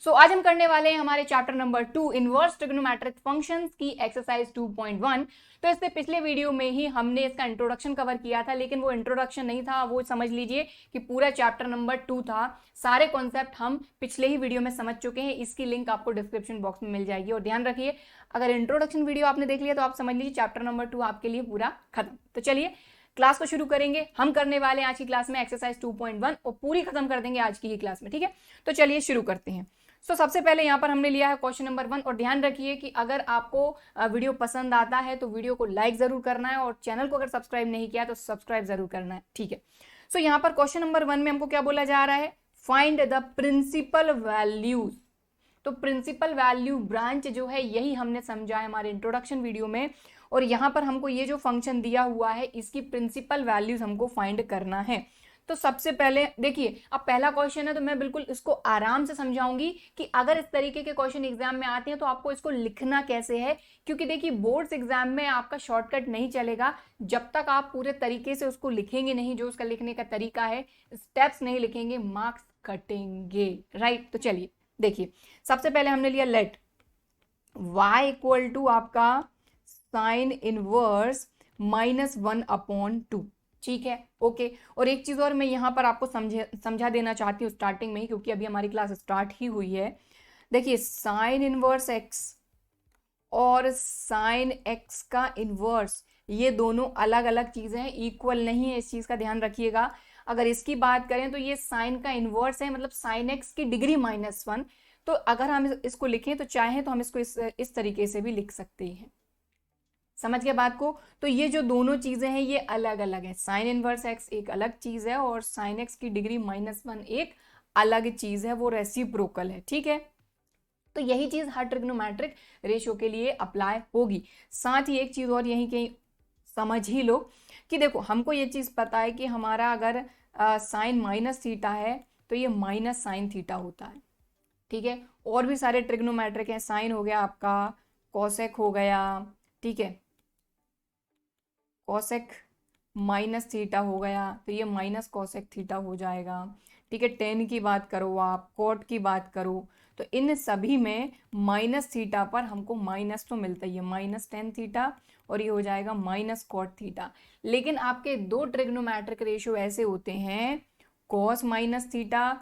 सो आज हम करने वाले हैं हमारे chapter number 2 inverse trigonometric functions की एक्सरसाइज 2.1। तो इससे पिछले वीडियो में ही हमने इसका इंट्रोडक्शन कवर किया था, लेकिन वो इंट्रोडक्शन नहीं था, वो समझ लीजिए कि पूरा चैप्टर नंबर 2 था। सारे कॉन्सेप्ट हम पिछले ही वीडियो में समझ चुके हैं। इसकी लिंक आपको डिस्क्रिप्शन बॉक्स में मिल जाएगी। और ध्यान रखिए, अगर इंट्रोडक्शन वीडियो आपने देख लिया तो आप समझ लीजिए चैप्टर नंबर 2 आपके लिए पूरा खत्म। तो चलिए क्लास को शुरू करेंगे। हम करने वाले हैं आज की क्लास में एक्सरसाइज 2.1 और पूरी खत्म कर देंगे आज की ही क्लास में, ठीक है। तो चलिए शुरू करते हैं। सबसे पहले यहाँ पर हमने लिया है क्वेश्चन नंबर 1। और ध्यान रखिए कि अगर आपको वीडियो पसंद आता है तो वीडियो को लाइक जरूर करना है, और चैनल को अगर सब्सक्राइब नहीं किया तो सब्सक्राइब जरूर करना है, ठीक है। यहाँ पर क्वेश्चन नंबर 1 में हमको क्या बोला जा रहा है, फाइंड द प्रिंसिपल वैल्यूज। तो प्रिंसिपल वैल्यू ब्रांच जो है यही हमने समझा है हमारे इंट्रोडक्शन वीडियो में। और यहाँ पर हमको ये जो फंक्शन दिया हुआ है इसकी प्रिंसिपल वैल्यूज हमको फाइंड करना है। तो सबसे पहले देखिए, अब पहला क्वेश्चन है तो मैं बिल्कुल इसको आराम से समझाऊंगी कि अगर इस तरीके के क्वेश्चन एग्जाम में आते हैं तो आपको इसको लिखना कैसे है। क्योंकि देखिए बोर्ड्स एग्जाम में आपका शॉर्टकट नहीं चलेगा जब तक आप पूरे तरीके से उसको लिखेंगे नहीं, जो उसका लिखने का तरीका है, स्टेप्स नहीं लिखेंगे, मार्क्स कटेंगे, राइट। तो चलिए देखिए, सबसे पहले हमने लिया लेट y इक्वल टू आपका साइन इनवर्स -1/2, ठीक है, ओके। और एक चीज और मैं यहां पर आपको समझा देना चाहती हूँ स्टार्टिंग में ही, क्योंकि अभी हमारी क्लास स्टार्ट ही हुई है। देखिए साइन इनवर्स x और साइन x का इनवर्स ये दोनों अलग अलग चीजें हैं, इक्वल नहीं है, इस चीज का ध्यान रखिएगा। अगर इसकी बात करें तो ये साइन का इनवर्स है, मतलब साइन x की डिग्री -1। तो अगर हम इसको लिखें तो चाहें तो हम इसको इस तरीके से भी लिख सकते हैं। समझ गए बात को। तो ये जो दोनों चीजें हैं ये अलग अलग है। साइन इनवर्स एक्स एक अलग चीज है और साइन एक्स की डिग्री -1 एक अलग चीज है, वो रेसिप्रोकल है, ठीक है। तो यही चीज हर ट्रिग्नोमेट्रिक रेशियो के लिए अप्लाई होगी। साथ ही एक चीज और यही कहीं समझ ही लो कि देखो हमको ये चीज पता है कि हमारा अगर साइन -θ है तो ये माइनस साइन थीटा होता है, ठीक है। और भी सारे ट्रिग्नोमेट्रिक हैं, साइन हो गया आपका, कोसेक हो गया, ठीक है, कोसेक -θ हो गया तो ये माइनस कोसेक थीटा हो जाएगा, ठीक है। टेन की बात करो, आप कोट की बात करो, तो इन सभी में -θ पर हमको माइनस तो मिलता ही है, -tan θ, और ये हो जाएगा -cot θ। लेकिन आपके दो ट्रिग्नोमेट्रिक रेशियो ऐसे होते हैं, cos -θ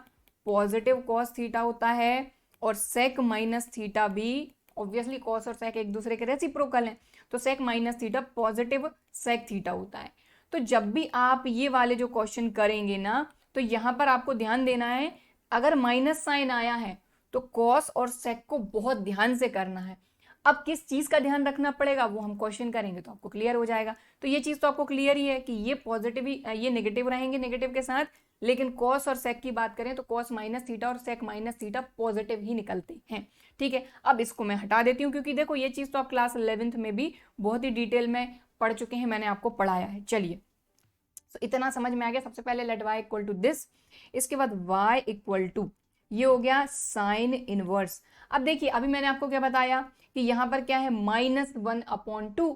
पॉजिटिव cos θ होता है, और sec -θ भी, ऑब्वियसली cos और sec एक दूसरे के रेसिप्रोकल हैं, तो sec -θ पॉजिटिव sec θ होता है। तो जब भी आप ये वाले जो क्वेश्चन करेंगे ना, तो यहां पर आपको ध्यान देना है, अगर माइनस साइन आया है तो कॉस और सेक को बहुत ध्यान से करना है। अब किस चीज का ध्यान रखना पड़ेगा वो हम क्वेश्चन करेंगे तो आपको क्लियर हो जाएगा। तो ये चीज तो आपको क्लियर ही है कि ये पॉजिटिव ये नेगेटिव रहेंगे नेगेटिव के साथ, लेकिन कॉस और सेक की बात करें तो कॉस -θ और सेक -θ पॉजिटिव ही निकलते हैं, ठीक है। अब इसको मैं हटा देती हूँ, क्योंकि देखो ये चीज तो आप क्लास 11th में भी बहुत ही डिटेल में पढ़ चुके हैं, मैंने आपको पढ़ाया है। चलिए इतना समझ में आ गया। सबसे पहले let y equal to this, इसके बाद y इक्वल टू ये हो गया साइन इनवर्स। अब देखिए अभी मैंने आपको क्या बताया कि यहां पर क्या है, -1/2।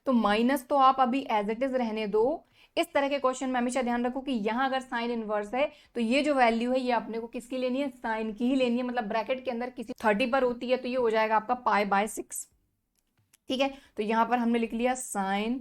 तो माइनस तो आप अभी एज इट इज रहने दो। इस तरह के क्वेश्चन में हमेशा ध्यान रखो कि यहां अगर साइन इनवर्स है तो ये जो वैल्यू है ये अपने को किसकी लेनी है, साइन की ही लेनी है। मतलब ब्रैकेट के अंदर किसी 30 पर होती है तो ये हो जाएगा आपका π/6, ठीक है। तो यहां पर हमने लिख लिया साइन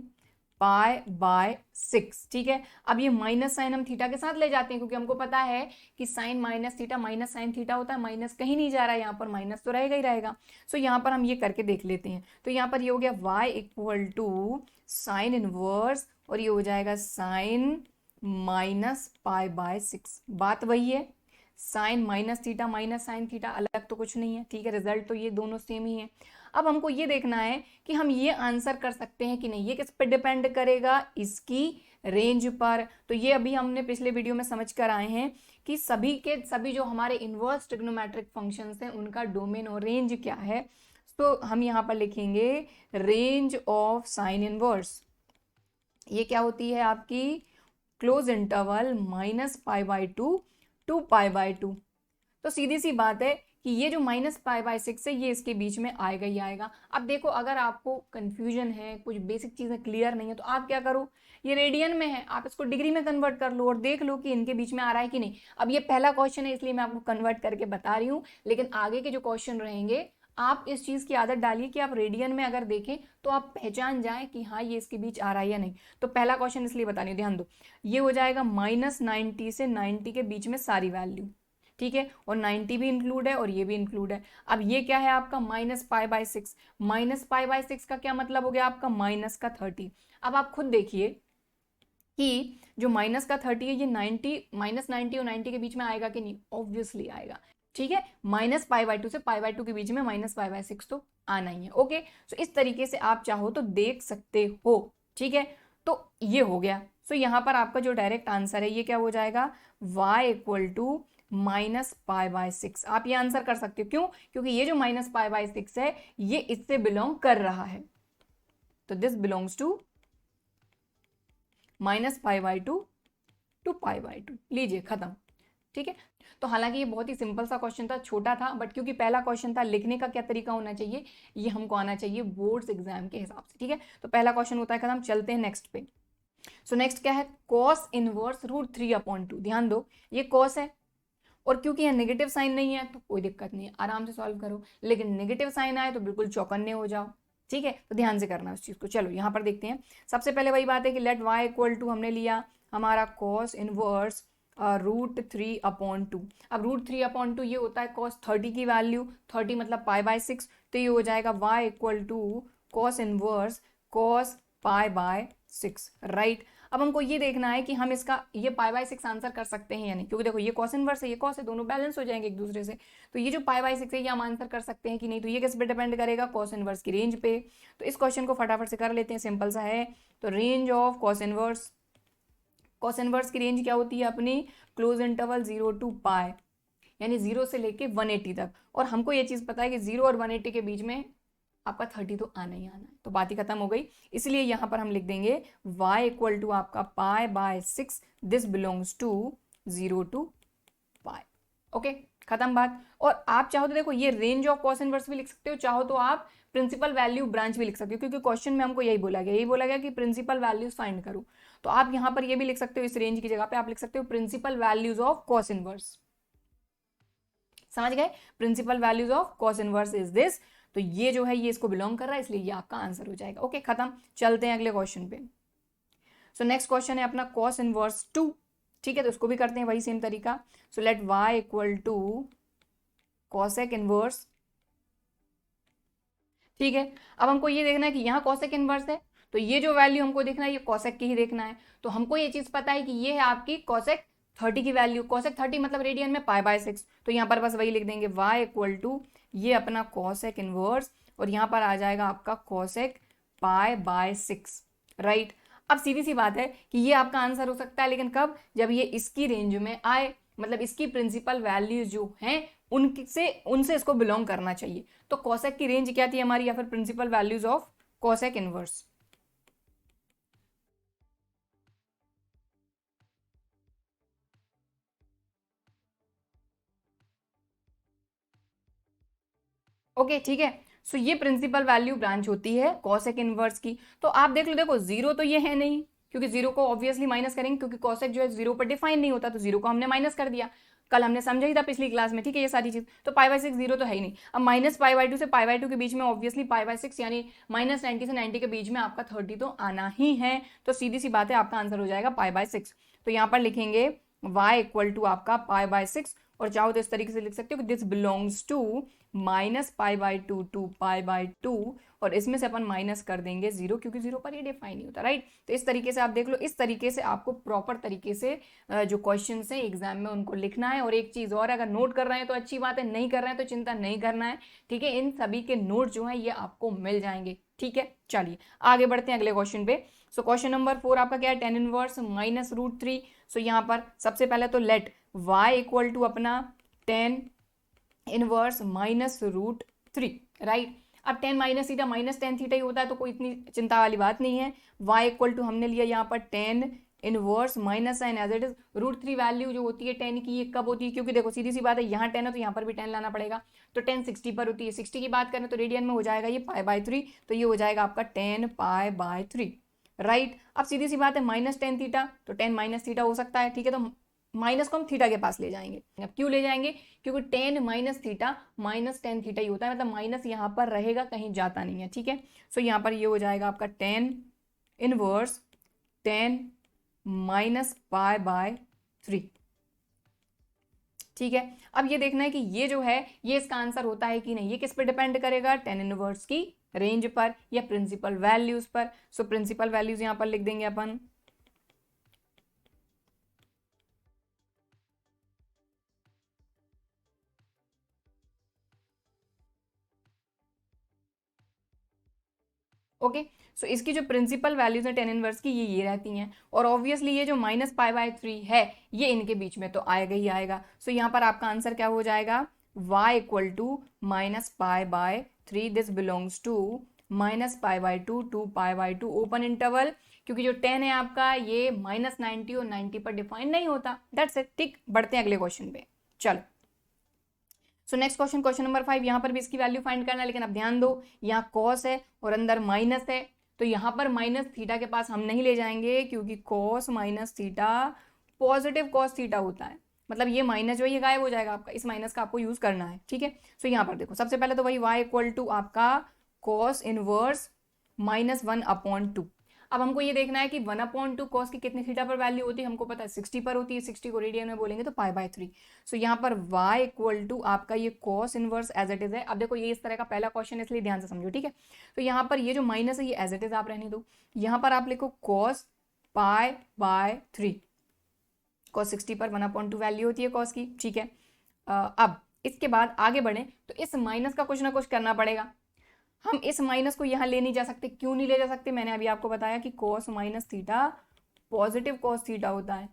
π/6, ठीक है। अब ये माइनस साइन हम थीटा के साथ ले जाते हैं, क्योंकि हमको पता है कि साइन -θ माइनस साइन थीटा होता है, माइनस कहीं नहीं जा रहा है, यहाँ पर माइनस तो रहेगा ही रहेगा। सो यहाँ पर हम ये करके देख लेते हैं। तो यहाँ पर ये हो गया y equal to sine inverse, और ये हो जाएगा साइन -π/6। बात वही है, साइन -θ माइनस साइन थीटा, अलग तो कुछ नहीं है, ठीक है। रिजल्ट तो ये दोनों सेम ही है। अब हमको ये देखना है कि हम ये आंसर कर सकते हैं कि नहीं। ये किस पे डिपेंड करेगा, इसकी रेंज पर। तो ये अभी हमने पिछले वीडियो में समझ कर आए हैं कि सभी के सभी जो हमारे इनवर्स ट्रिग्नोमेट्रिक फंक्शंस हैं उनका डोमेन और रेंज क्या है। तो हम यहाँ पर लिखेंगे रेंज ऑफ साइन इनवर्स, ये क्या होती है आपकी, क्लोज इंटरवल -π/2 to π/2। तो सीधी सी बात है कि ये जो -π/6 है ये इसके बीच में आएगा ही आएगा। अब देखो अगर आपको कंफ्यूजन है, कुछ बेसिक चीज़ें क्लियर नहीं है, तो आप क्या करो, ये रेडियन में है, आप इसको डिग्री में कन्वर्ट कर लो और देख लो कि इनके बीच में आ रहा है कि नहीं। अब ये पहला क्वेश्चन है इसलिए मैं आपको कन्वर्ट करके बता रही हूँ, लेकिन आगे के जो क्वेश्चन रहेंगे आप इस चीज़ की आदत डालिए कि आप रेडियन में अगर देखें तो आप पहचान जाएं कि हाँ ये इसके बीच आ रहा है या नहीं। तो पहला क्वेश्चन इसलिए बता रही हूँ, ध्यान दो, ये हो जाएगा -90 से 90 के बीच में सारी वैल्यू, ठीक है, और 90 भी इंक्लूड है और ये भी इंक्लूड है। अब ये क्या है आपका -π/6, -π/6 का क्या मतलब हो गया आपका -30। अब आप खुद देखिए कि जो -30 है ये 90 -90 और 90 के बीच में आएगा कि नहीं, ऑब्वियसली आएगा, ठीक है। -π/2 से π/2 के बीच में -π/6 तो आना ही है। ओके, सो इस तरीके से आप चाहो तो देख सकते हो, ठीक है। तो ये हो गया। सो यहाँ पर आपका जो डायरेक्ट आंसर है ये क्या हो जाएगा, y = -π/6। आप ये आंसर कर सकते हो, क्यों, क्योंकि ये जो -π/6 है ये इससे बिलोंग कर रहा है, तो दिस बिलोंग्स टू -π/2 टू π/2। लीजिए खत्म, ठीक है। तो हालांकि ये बहुत ही सिंपल सा क्वेश्चन था, छोटा था, बट क्योंकि पहला क्वेश्चन था, लिखने का क्या तरीका होना चाहिए ये हमको आना चाहिए बोर्ड्स एग्जाम के हिसाब से, ठीक है। तो पहला क्वेश्चन होता है खत्म, चलते हैं नेक्स्ट पे। सो नेक्स्ट क्या है, cos इनवर्स √3/2। ध्यान दो ये cos है और क्योंकि यहाँ नेगेटिव साइन नहीं है तो कोई दिक्कत नहीं है, आराम से सॉल्व करो, लेकिन नेगेटिव साइन आए तो बिल्कुल चौकन्ने हो जाओ, ठीक है। तो ध्यान से करना उस चीज को। चलो यहाँ पर देखते हैं, सबसे पहले वही बात है कि लेट y = हमने लिया हमारा cos इनवर्स √3/2। अब √3/2 ये होता है cos 30 की वैल्यू, 30 मतलब π/6, तो ये हो जाएगा y = cos inverse cos π/6, right. अब हमको ये देखना है कि हम इसका ये π/6 आंसर कर सकते हैं या नहीं, क्योंकि देखो ये cos इनवर्स है, ये cos है, दोनों बैलेंस हो जाएंगे एक दूसरे से। तो ये जो π/6 है ये हम आंसर कर सकते हैं कि नहीं, तो ये किस पे डिपेंड करेगा, cos इनवर्स की रेंज पे। तो इस क्वेश्चन को फटाफट से कर लेते हैं, सिंपल सा है। तो रेंज ऑफ cos इनवर्स की रेंज क्या होती है अपनी, क्लोज इंटरवल 0 to π, यानी 0 से लेके 180 तक। और हमको ये चीज पता है कि 0 और 180 के बीच में आपका 30 तो आना ही आना है, तो बात ही खत्म हो गई। इसलिए यहां पर हम लिख देंगे y = आपका π/6, this belongs to 0 to π। Okay, खत्म बात। और आप चाहो तो देखो ये रेंज ऑफ cos इनवर्स भी लिख सकते हो, चाहो तो आप प्रिंसिपल वैल्यू ब्रांच भी लिख सकते हो, क्योंकि क्वेश्चन में हमको यही बोला गया कि प्रिंसिपल वैल्यूज फाइंड करो। तो आप यहां पर ये भी लिख सकते हो, इस रेंज की जगह पे आप लिख सकते हो principal values of cos inverse. समझ गए, principal values of cos inverse is this. तो ये जो है ये इसको बिलोंग कर रहा है, इसलिए ये आपका आंसर हो जाएगा। ओके, खत्म। चलते हैं अगले क्वेश्चन पे। सो नेक्स्ट क्वेश्चन है अपना cos इनवर्स 2, ठीक है, तो इसको भी करते हैं वही सेम तरीका। So let y = cosec inverse, ठीक है। अब हमको ये देखना है कि यहाँ cosec इनवर्स है, तो ये जो वैल्यू हमको देखना है ये cosec की ही देखना है। तो हमको ये चीज पता है कि ये है आपकी cosec 30 की वैल्यू, cosec 30 मतलब रेडियन में π/6, तो यहाँ पर बस वही लिख देंगे y = ये अपना cosec इनवर्स और यहाँ पर आ जाएगा आपका cosec π/6, राइट। अब सीधी सी बात है कि ये आपका आंसर हो सकता है, लेकिन कब, जब ये इसकी रेंज में आए, मतलब इसकी प्रिंसिपल वैल्यूज जो हैं उनसे इसको बिलोंग करना चाहिए। तो cosec की रेंज क्या थी हमारी, या फिर principal values of cosec inverse. Okay, ठीक है। सो ये प्रिंसिपल वैल्यू ब्रांच होती है cosec इनवर्स की। तो आप देख लो, देखो 0 तो ये है नहीं, क्योंकि 0 को ऑब्वियसली माइनस करेंगे, क्योंकि cosec जो है 0 पर डिफाइन नहीं होता, तो 0 को हमने माइनस कर दिया, कल हमने समझा ही था पिछली क्लास में, ठीक है, ये सारी चीज। तो π/6 0 तो है ही नहीं। अब -π/2 से π/2 के बीच में ऑब्वियसली π/6 यानी -90 से 90 के बीच में आपका 30 तो आना ही है। तो सीधी सी बात है, आपका आंसर हो जाएगा π/6। तो यहाँ पर लिखेंगे y = आपका π/6, और चाहो तो इस तरीके से लिख सकते हो कि दिस बिलोंग्स टू -π/2 टू π/2, और इसमें से अपन माइनस कर देंगे 0, क्योंकि 0 पर ये डिफाइन नहीं होता, राइट। तो इस तरीके से आप देख लो, इस तरीके से आपको प्रॉपर तरीके से जो क्वेश्चन है एग्जाम में उनको लिखना है। और एक चीज और, अगर नोट कर रहे हैं तो अच्छी बात है, नहीं कर रहे हैं तो चिंता नहीं करना है, ठीक है। इन सभी के नोट जो है ये आपको मिल जाएंगे, ठीक है। चलिए आगे बढ़ते हैं अगले क्वेश्चन पे। सो क्वेश्चन नंबर 4 आपका क्या है, tan इनवर्स -√3। सो यहाँ पर सबसे पहले तो लेट y = अपना tan इनवर्स -√3, राइट। अब tan minus theta minus tan theta ही होता है, तो कोई इतनी चिंता वाली बात नहीं है। y = हमने लिया यहाँ पर tan inverse minus sine as it is. √3 value जो होती है 10 की, ये कब होती है, क्योंकि देखो सीधी सी बात है, यहाँ 10 है तो यहाँ पर भी 10 लाना पड़ेगा, तो 10 60 पर होती है। 60 की बात करें तो रेडियन में हो जाएगा ये π/3, तो ये हो जाएगा आपका 10 π/3, राइट। अब सीधी सी बात है -10 थीटा, तो 10 - थीटा हो सकता है, ठीक है, तो माइनस को हम थीटा के पास ले जाएंगे। अब क्यों ले जाएंगे, क्योंकि 10 - थीटा -10 थीटा ही होता है, मतलब माइनस यहाँ पर रहेगा, कहीं जाता नहीं है, ठीक है। सो यहाँ पर ये हो जाएगा आपका 10 इनवर्स 10 -π/3, ठीक है। अब ये देखना है कि ये जो है ये इसका आंसर होता है कि नहीं। ये किस पे डिपेंड करेगा, 10 इनवर्स की रेंज पर या प्रिंसिपल वैल्यूज पर। सो प्रिंसिपल वैल्यूज यहां पर लिख देंगे अपन, ओके। सो इसकी जो प्रिंसिपल वैल्यूज है 10 इनवर्स की, ये रहती हैं, और ऑब्वियसली ये जो -π/3 है ये इनके बीच में तो आएगा ही आएगा। सो यहाँ पर आपका आंसर क्या हो जाएगा, y equal to -π/3, this belongs to -π/2 to π/2 open interval, क्योंकि जो 10 है आपका ये -90 और 90 पर डिफाइन नहीं होता। दैट्स इट, ठीक। बढ़ते हैं अगले क्वेश्चन पे, चलो। So next question, question number 5, यहाँ पर भी इसकी वैल्यू फाइंड करना है, लेकिन अब ध्यान दो, यहाँ कॉस है और अंदर माइनस है, तो यहाँ पर माइनस थीटा के पास हम नहीं ले जाएंगे, क्योंकि cos minus theta positive cos theta होता है, मतलब ये माइनस जो है ये गायब हो जाएगा आपका, इस माइनस का आपको यूज करना है, ठीक है। सो यहाँ पर देखो, सबसे पहले तो वही y इक्वल टू आपका कॉस इनवर्स -1/2। अब हमको ये देखना है कि 1/2 कॉस की कितने थीटा पर वैल्यू होती है, हमको पता है 60 पर होती है, 60 को रेडियन में बोलेंगे तो π/3। सो यहाँ पर y इक्वल टू आपका ये cos inverse as it is है। अब देखो ये इस तरह का पहला क्वेश्चन, इसलिए ध्यान से समझो, ठीक है। तो यहाँ पर ये जो माइनस है ये एज इट इज आप रहने दो, यहाँ पर आप लिखो कॉस π/3, कॉस 60 पर 1/2 वैल्यू होती है कॉस की, ठीक है। अब इसके बाद आगे बढ़े तो इस माइनस का कुछ ना कुछ करना पड़ेगा। हम इस माइनस को यहां ले नहीं जा सकते, क्यों नहीं ले जा सकते, मैंने अभी आपको बताया कि cos - theta positive cos theta होता है,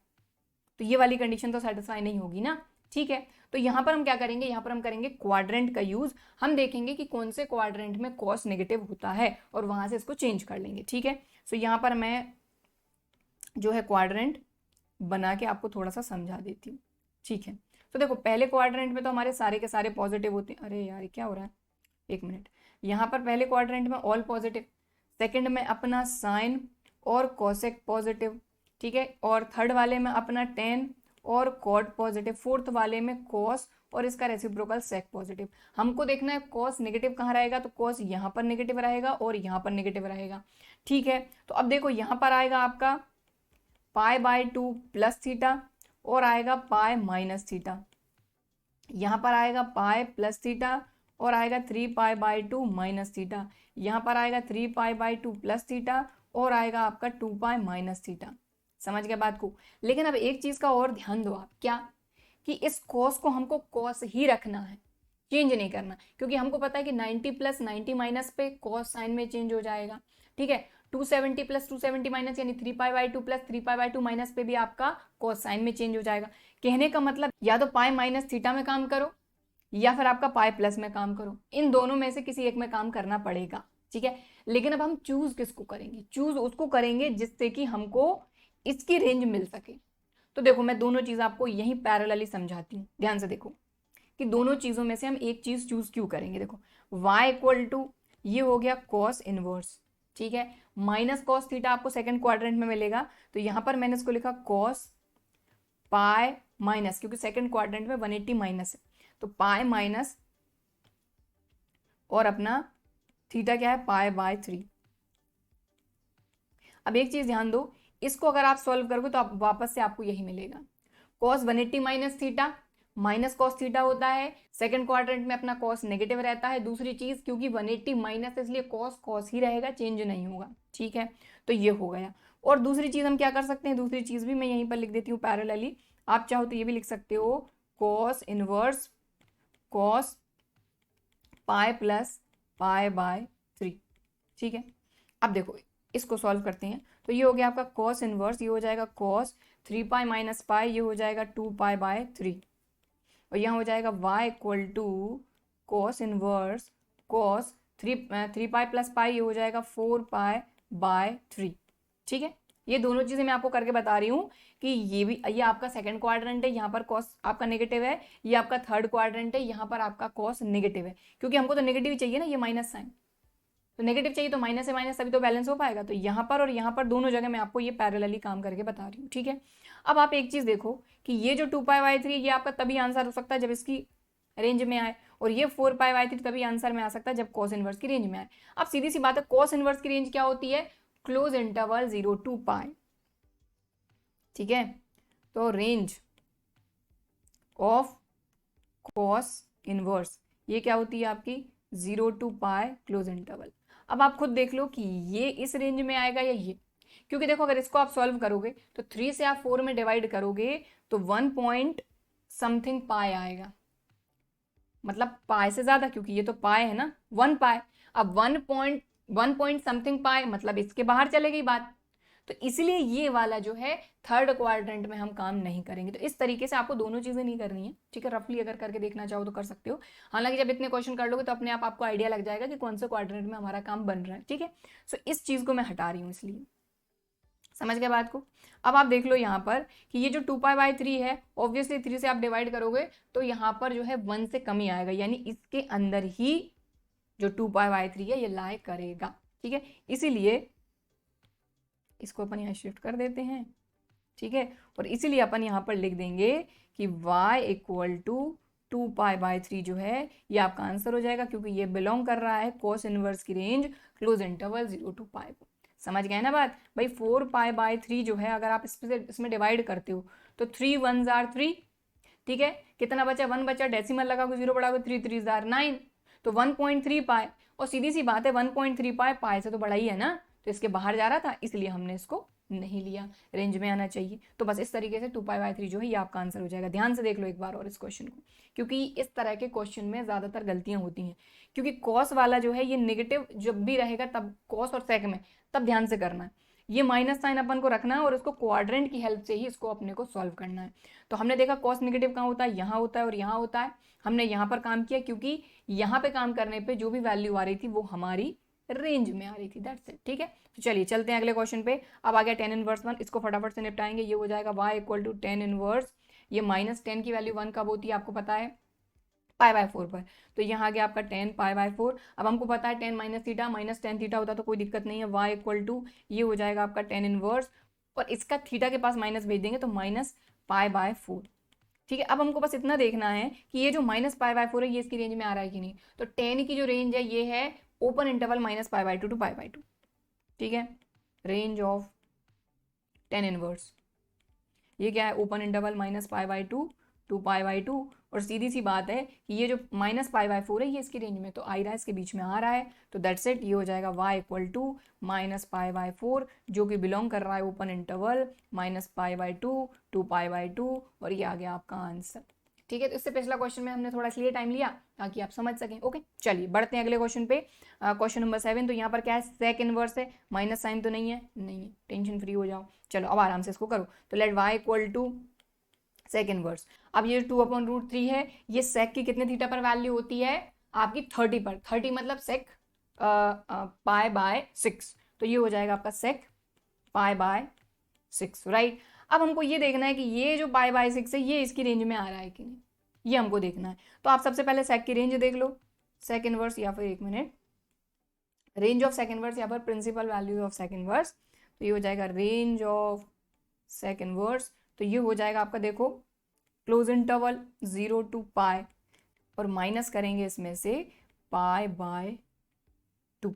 तो ये वाली कंडीशन तो सेटिस्फाई नहीं होगी ना, ठीक है। तो यहां पर हम क्या करेंगे, यहां पर हम करेंगे क्वाड्रेंट का यूज। हम देखेंगे कि कौन से क्वाड्रेंट में cos नेगेटिव होता है और वहां से इसको चेंज कर लेंगे, ठीक है। सो यहां पर मैं जो है क्वाड्रेंट बना के आपको थोड़ा सा समझा देती हूँ, ठीक है। तो देखो पहले क्वाड्रेंट में तो हमारे सारे के सारे पॉजिटिव होते हैं, अरे यार क्या हो रहा है, एक मिनट। यहाँ पर पहले क्वाड्रेंट में ऑल पॉजिटिव, सेकंड में अपना साइन और कोसेक पॉजिटिव, ठीक है, और थर्ड वाले में अपना टेन और कॉट पॉजिटिव, फोर्थ वाले में कॉस और इसका रेसिप्रोकल सेक पॉजिटिव। हमको देखना है कॉस नेगेटिव कहाँ रहेगा, तो कॉस यहाँ पर नेगेटिव रहेगा और यहाँ पर नेगेटिव रहेगा, ठीक है। तो अब देखो यहाँ पर आएगा आपका π/2 प्लस थीटा और आएगा π - थीटा, यहाँ पर आएगा पाई प्लस थीटा और आएगा 3π/2 माइनस थीटा, यहाँ पर आएगा 3π/2 प्लस थीटा और आएगा आपका 2π माइनस थीटा। समझ गए बात को। लेकिन अब एक चीज का और ध्यान दो आप, क्या कि इस कॉस को हमको कॉस ही रखना है, चेंज नहीं करना, क्योंकि हमको पता है कि 90 प्लस 90 माइनस पे कॉस साइन में चेंज हो जाएगा, ठीक है। 270 प्लस 270 माइनस यानी 3π/2 प्लस 3π/2 माइनस पे भी आपका कॉस साइन में चेंज हो जाएगा। कहने का मतलब या तो पाई माइनस थीटा में काम करो या फिर आपका पाई प्लस में काम करो, इन दोनों में से किसी एक में काम करना पड़ेगा, ठीक है। लेकिन अब हम चूज किसको करेंगे, चूज उसको करेंगे जिससे कि हमको इसकी रेंज मिल सके। तो देखो मैं दोनों चीज आपको यही पैरेलली समझाती हूँ, ध्यान से देखो कि दोनों चीजों में से हम एक चीज चूज क्यों करेंगे। देखो y इक्वल टू ये हो गया कॉस इनवर्स, ठीक है, माइनस कॉस थीटा आपको सेकंड क्वाड्रेंट में मिलेगा, तो यहां पर मैंने इसको लिखा कॉस पाई माइनस, क्योंकि सेकंड क्वाड्रेंट में 180 माइनस है, तो पाई माइनस और अपना थीटा क्या है π/3। अब एक चीज ध्यान दो, इसको अगर आप सॉल्व करोगे तो आप वापस से आपको यही मिलेगा, cos 180 minus theta minus cos theta होता है, सेकंड क्वाड्रेंट में अपना कॉस नेगेटिव रहता है। दूसरी चीज क्योंकि 180 माइनस इसलिए कॉस कॉस ही रहेगा, चेंज नहीं होगा, ठीक है। तो ये हो गया। और दूसरी चीज हम क्या कर सकते हैं, दूसरी चीज भी मैं यहीं पर लिख देती हूँ पैरेलली, आप चाहो तो ये भी लिख सकते हो cos inverse cos pi plus π/3, ठीक है। अब देखो इसको सॉल्व करते हैं, तो ये हो गया आपका कॉस इनवर्स, ये हो जाएगा कॉस 3π माइनस पाई, ये हो जाएगा 2π/3, और यहाँ हो जाएगा y equal to cos inverse cos 3π plus pi, ये हो जाएगा 4π/3, ठीक है। ये दोनों चीजें मैं आपको करके बता रही हूँ कि ये आपका सेकंड क्वाड्रेंट है, यहाँ पर कॉस आपका नेगेटिव है, ये आपका थर्ड क्वाड्रेंट है, यहाँ पर आपका कॉस नेगेटिव है, क्योंकि हमको तो नेगेटिव चाहिए ना, ये माइनस साइन, तो नेगेटिव चाहिए तो माइनस से माइनस तभी तो बैलेंस हो पाएगा। तो यहाँ पर और यहाँ पर दोनों जगह मैं आपको ये पैरेलली काम करके बता रही हूँ, ठीक है। अब आप एक चीज देखो कि ये जो 2π/3 ये आपका तभी आंसर हो सकता है जब इसकी रेंज में आए, और ये 4π/3 तभी आंसर में आ सकता है जब कॉस इनवर्स की रेंज में आए। अब सीधी सी बात है, कॉस इनवर्स की रेंज क्या होती है, क्लोज इंटरवल 0 to π, ठीक है। तो रेंज ऑफ कॉस इनवर्स ये क्या होती है आपकी 0 to π क्लोज इंटरवल। अब आप खुद देख लो कि ये इस रेंज में आएगा या ये, क्योंकि देखो अगर इसको आप सॉल्व करोगे तो 3 से आप 4 में डिवाइड करोगे तो 1 पॉइंट समथिंग पाई आएगा, मतलब पाई से ज्यादा, क्योंकि ये तो पाई है ना, 1 पाई। अब 1 पॉइंट समथिंग पाई मतलब इसके बाहर चले गई बात, तो इसलिए ये वाला जो है थर्ड क्वाड्रेंट में हम काम नहीं करेंगे। तो इस तरीके से आपको दोनों चीजें नहीं करनी है, ठीक है। रफली अगर करके देखना चाहो तो कर सकते हो, हालांकि जब इतने क्वेश्चन कर लोगे तो अपने आप आपको आइडिया लग जाएगा कि कौन से क्वाड्रेंट में हमारा काम बन रहा है, ठीक है। सो इस चीज को मैं हटा रही हूँ, इसलिए समझ गए बात को। अब आप देख लो यहाँ पर कि ये जो 2π/3 है, ऑब्वियसली 3 से आप डिवाइड करोगे तो यहाँ पर जो है 1 से कम ही आएगा, यानी इसके अंदर ही जो 2π/3 है ये लाई करेगा, ठीक है। इसीलिए इसको अपन यहाँ शिफ्ट कर देते हैं, ठीक है। और इसीलिए अपन यहाँ पर लिख देंगे कि y इक्वल टू 2π/3 जो है ये आपका आंसर हो जाएगा, क्योंकि ये बिलोंग कर रहा है कॉस इनवर्स की रेंज क्लोज इंटरवल 0 to π को। समझ गए ना बात भाई। 4π/3 जो है अगर आप इसमें डिवाइड करते हो तो 3 1s are 3, ठीक है। कितना बचा, 1 बचा, डेसिमल लगा को 0 बढ़ाओगे 3 3s are 9, तो 1.3 पाई। और सीधी सी बात है 1.3 पाई से तो बड़ा ही है ना, तो इसके बाहर जा रहा था, इसलिए हमने इसको नहीं लिया, रेंज में आना चाहिए। तो बस इस तरीके से 2π/3 जो है ये आपका आंसर हो जाएगा। ध्यान से देख लो एक बार और इस क्वेश्चन को, क्योंकि इस तरह के क्वेश्चन में ज्यादातर गलतियां होती हैं, क्योंकि कॉस वाला जो है ये नेगेटिव जब भी रहेगा तब कॉस और सेक में, तब ध्यान से करना है। ये माइनस साइन अपन को रखना है और इसको क्वाड्रेंट की हेल्प से ही इसको अपने को सॉल्व करना है। तो हमने देखा कॉस नेगेटिव कहाँ होता है, यहाँ होता है और यहाँ होता है। हमने यहाँ पर काम किया क्योंकि यहाँ पे काम करने पे जो भी वैल्यू आ रही थी वो हमारी रेंज में आ रही थी, दैट्स इट, ठीक है। तो चलिए चलते हैं अगले क्वेश्चन पे। अब आ गया tan इनवर्स 1, इसको फटाफट से निपटाएंगे। ये हो जाएगा y equal to tan inverse, ये -10 की वैल्यू 1 कब होती है आपको पता है, π/4 पर, तो यहाँ आ गया आपका tan π/4। अब हमको पता है tan minus theta minus tan theta होता तो कोई दिक्कत नहीं है, y इक्वल टू ये हो जाएगा आपका tan इनवर्स, और इसका थीटा के पास माइनस भेज देंगे तो -π/4, ठीक है। अब हमको बस इतना देखना है कि ये जो -π/4 है ये इसकी रेंज में आ रहा है कि नहीं। तो tan की जो रेंज है ये है ओपन इंटरवल -π/2 to π/2, ठीक है। रेंज ऑफ tan इनवर्स ये क्या है, ओपन इंटरवल -π/2 to π/2, और सीधी सी बात है कि ये जो -π/4 है ये इसकी रेंज में तो आ ही रहा है, इसके बीच में आ रहा है, तो दैट्स इट, ये हो जाएगा y इक्वल टू -π/4 जो कि बिलोंग कर रहा है ओपन इंटरवल -π/2 to π/2, और ये आ गया आपका आंसर, ठीक है। तो इससे पिछला क्वेश्चन में हमने थोड़ा इसलिए टाइम लिया ताकि आप समझ सकें। ओके चलिए बढ़ते हैं अगले क्वेश्चन पे। क्वेश्चन नंबर 7, तो यहाँ पर क्या है, सेक इनवर्स है, माइनस साइन तो नहीं है, टेंशन फ्री हो जाओ। चलो अब आराम से इसको करो। तो let y equal to sec inverse. अब ये 2/√3 है, ये सेक की कितने थीटा पर वैल्यू होती है आपकी 30 पर, 30 मतलब सेक π/6, तो ये हो जाएगा आपका सेक π/6, राइट। अब हमको ये देखना है कि ये जो π/6 है ये इसकी रेंज में आ रहा है कि नहीं, ये हमको देखना है। तो आप सबसे पहले सेक की रेंज देख लो, सेक इनवर्स, या फिर एक minute, range of sec inverse या फिर principal values of sec inverse, तो ये हो जाएगा रेंज ऑफ सेक इनवर्स, तो ये हो जाएगा आपका देखो क्लोज इंटरवल 0 to π, और माइनस करेंगे इसमें से π/2।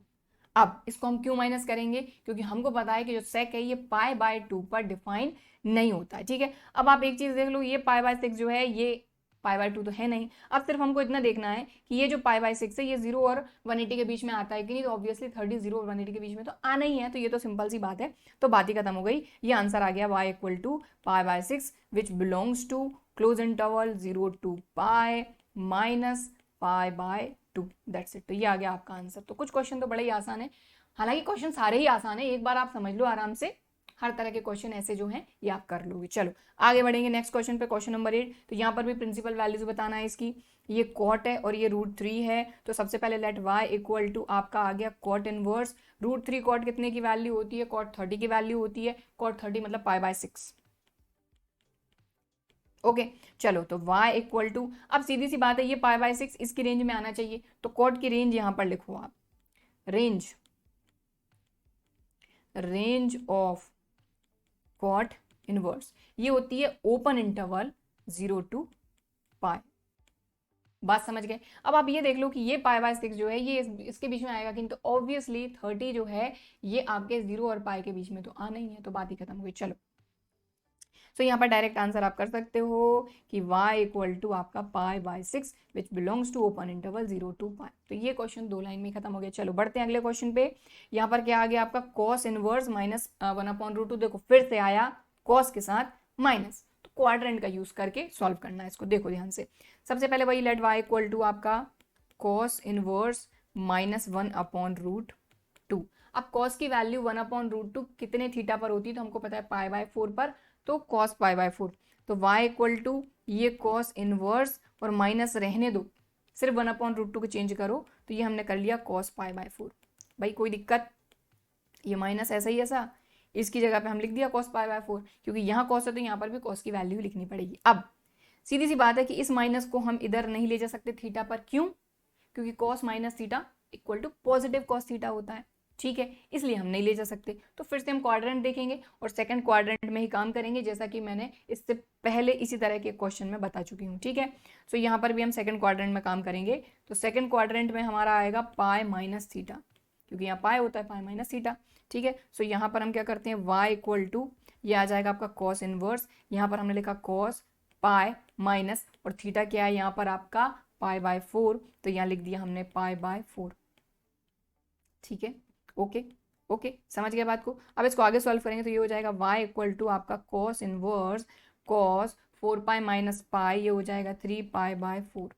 अब इसको हम क्यों माइनस करेंगे, क्योंकि हमको पता है कि जो सेक है ये π/2 पर डिफाइन नहीं होता है, ठीक है। अब आप एक चीज देख लो, ये π/6 जो है ये π/2 तो है नहीं। अब सिर्फ हमको इतना देखना है कि ये जो π/6 है ये 0 और 180 के बीच में आता है कि नहीं, तो ऑब्वियसली 30 0 और 180 के बीच में तो आना ही है, तो ये तो सिंपल सी बात है, तो बात ही खत्म हो गई। ये आंसर आ गया y equal to π/6 which belongs to close interval 0 to π minus π/2, that's it. तो ये आ गया आपका आंसर। तो कुछ क्वेश्चन तो बड़े ही आसान है, हालांकि क्वेश्चन सारे ही आसान है, एक बार आप समझ लो आराम से हर तरह के क्वेश्चन ऐसे जो हैं ये आप कर लोगे। चलो आगे बढ़ेंगे नेक्स्ट क्वेश्चन पे, क्वेश्चन नंबर 8। तो यहाँ पर भी प्रिंसिपल वैल्यूज बताना है इसकी। ये कॉट है और ये √3 है। तो सबसे पहले लेट y इक्वल टू आपका आ गया कॉट इनवर्स √3। कॉट कितने की वैल्यू होती है? कॉट 30 की वैल्यू होती है। कॉट 30 मतलब π/6। ओके चलो, तो y इक्वल टू, अब सीधी सी बात है ये π/6 इसकी रेंज में आना चाहिए, तो कॉट की रेंज यहां पर लिखो आप, रेंज ऑफ कॉट इनवर्स ये होती है ओपन इंटरवल 0 to π। बात समझ गए? अब आप ये देख लो कि ये π/6 जो है ये इसके बीच में आएगा, किंतु ऑब्वियसली 30 जो है ये आपके 0 और π के बीच में तो आना ही है, तो बात ही खत्म हुई। चलो तो यहाँ पर डायरेक्ट आंसर आप कर सकते हो कि y इक्वल टू आपका π/6 which belongs to open interval 0 to π। तो ये क्वेश्चन 2 लाइन में खत्म हो गया। चलो बढ़ते हैं अगले क्वेश्चन पे। यहाँ पर क्या आ गया आपका cos इनवर्स -1/√2। देखो फिर से आया cos के साथ माइनस, तो क्वाड्रेंट का यूज करके सॉल्व करना है इसको। देखो ध्यान से, सबसे पहले वही लेट y इक्वल टू आपका cos इनवर्स -1/√2। अब cos की वैल्यू 1/√2 कितने थीटा पर होती है? तो हमको पता है π/4 पर, तो cos π/4। तो y इक्वल टू ये cos इनवर्स और माइनस रहने दो, सिर्फ 1/√2 को चेंज करो, तो ये हमने कर लिया cos π/4। भाई कोई दिक्कत? ये माइनस ऐसा ही ऐसा, इसकी जगह पे हम लिख दिया cos π/4, क्योंकि यहाँ cos है तो यहाँ पर भी cos की वैल्यू लिखनी पड़ेगी। अब सीधी सी बात है कि इस माइनस को हम इधर नहीं ले जा सकते थीटा पर। क्यों? क्योंकि cos minus theta equal to positive cos theta होता है, ठीक है, इसलिए हम नहीं ले जा सकते। तो फिर से हम क्वाड्रेंट देखेंगे और सेकंड क्वाड्रेंट में ही काम करेंगे, जैसा कि मैंने इससे पहले इसी तरह के क्वेश्चन में बता चुकी हूँ, ठीक है। सो यहाँ पर भी हम सेकंड क्वाड्रेंट में काम करेंगे। तो सेकंड क्वाड्रेंट में हमारा आएगा π-θ, क्योंकि यहाँ पाई होता है π-θ, ठीक है। सो यहाँ पर हम क्या करते हैं, y इक्वल टू ये आ जाएगा आपका cos इनवर्स, यहाँ पर हमने लिखा cos पाई माइनस और थीटा क्या है यहाँ पर आपका π/4, तो यहाँ लिख दिया हमने π/4, ठीक है। ओके ओके समझ गया बात को। अब इसको आगे सॉल्व करेंगे तो ये हो जाएगा y इक्वल टू आपका cos inverse cos 4π minus pi, ये हो जाएगा 3π/4,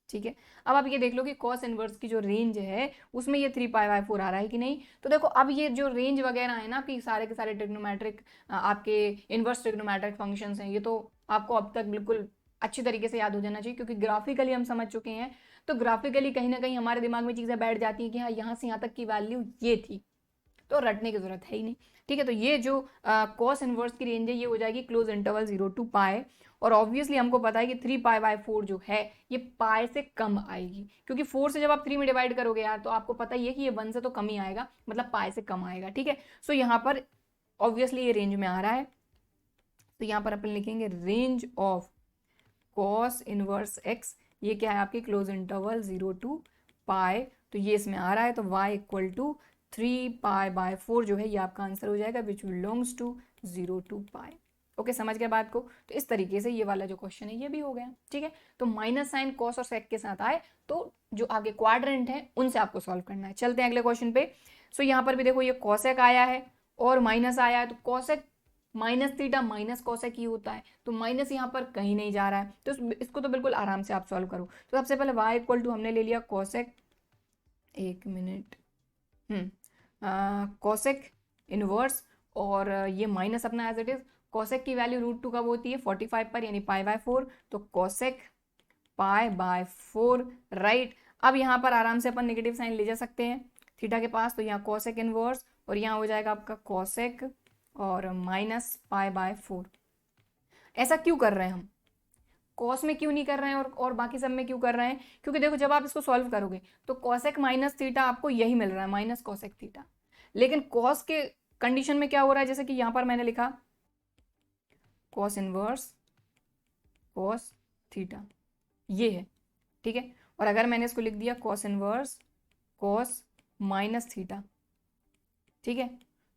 ठीक है। अब आप ये देख लो कि cos इनवर्स की जो रेंज है उसमें ये 3π/4 आ रहा है कि नहीं। तो देखो अब ये जो रेंज वगैरह है ना कि सारे के सारे ट्रिग्नोमेट्रिक आपके इनवर्स ट्रिग्नोमेट्रिक फंक्शंस हैं, ये तो आपको अब तक बिल्कुल अच्छी तरीके से याद हो जाना चाहिए, क्योंकि ग्राफिकली हम समझ चुके हैं। तो ग्राफिकली कहीं ना कहीं हमारे दिमाग में चीज़ें बैठ जाती हैं कि हाँ यहाँ से यहाँ तक की वैल्यू ये थी, तो रटने की जरूरत है ही नहीं, ठीक है। तो ये जो cos इनवर्स की रेंज है ये हो जाएगी क्लोज इंटरवल 0 to π, और ऑब्वियसली हमको पता है कि 3π/4 जो है ये पाई से कम आएगी, क्योंकि 4 से जब आप 3 में डिवाइड करोगे यार तो आपको पता ही है कि ये 1 से तो कम ही आएगा, मतलब पाई से कम आएगा, ठीक है। सो यहाँ पर ऑब्वियसली ये रेंज में आ रहा है, तो यहाँ पर अपन लिखेंगे range of cos inverse x, ये क्या है आपकी क्लोज इंटरवल 0 to π, तो ये इसमें आ रहा है। तो y इक्वल टू 3π/4 जो है ये आपका आंसर हो जाएगा, which belongs to 0 to π। Okay समझ गया बात को। तो इस तरीके से ये वाला जो क्वेश्चन है ये भी हो गया, ठीक है। तो माइनस साइन cos और sec के साथ आए तो जो आगे क्वाड्रेंट है उनसे आपको सॉल्व करना है। चलते हैं अगले क्वेश्चन पे। सो यहाँ पर भी देखो ये cosec आया है और माइनस आया है, तो cosec minus theta minus cosec ही होता है, तो माइनस यहाँ पर कहीं नहीं जा रहा है, तो इसको तो बिल्कुल आराम से आप सॉल्व करो। तो सबसे पहले y इक्वल टू हमने ले लिया cosec, एक मिनट, cosec इनवर्स, और ये माइनस अपना एज इट इज। cosec की वैल्यू √2 कब होती है 45 पर, यानी π/4, तो cosec π/4, राइट। अब यहाँ पर आराम से अपन नेगेटिव साइन ले जा सकते हैं थीटा के पास, तो यहाँ cosec इनवर्स और यहाँ हो जाएगा आपका cosec और माइनस π/4। ऐसा क्यों कर रहे हैं हम, कॉस में क्यों नहीं कर रहे हैं और बाकी सब में क्यों कर रहे हैं? क्योंकि देखो जब आप इसको सॉल्व करोगे तो cosec माइनस थीटा आपको यही मिल रहा है, माइनस cosec थीटा। लेकिन cos के कंडीशन में क्या हो रहा है, जैसे कि यहां पर मैंने लिखा cos इनवर्स cos थीटा, ये है, ठीक है। और अगर मैंने इसको लिख दिया cos inverse cos minus theta, ठीक है,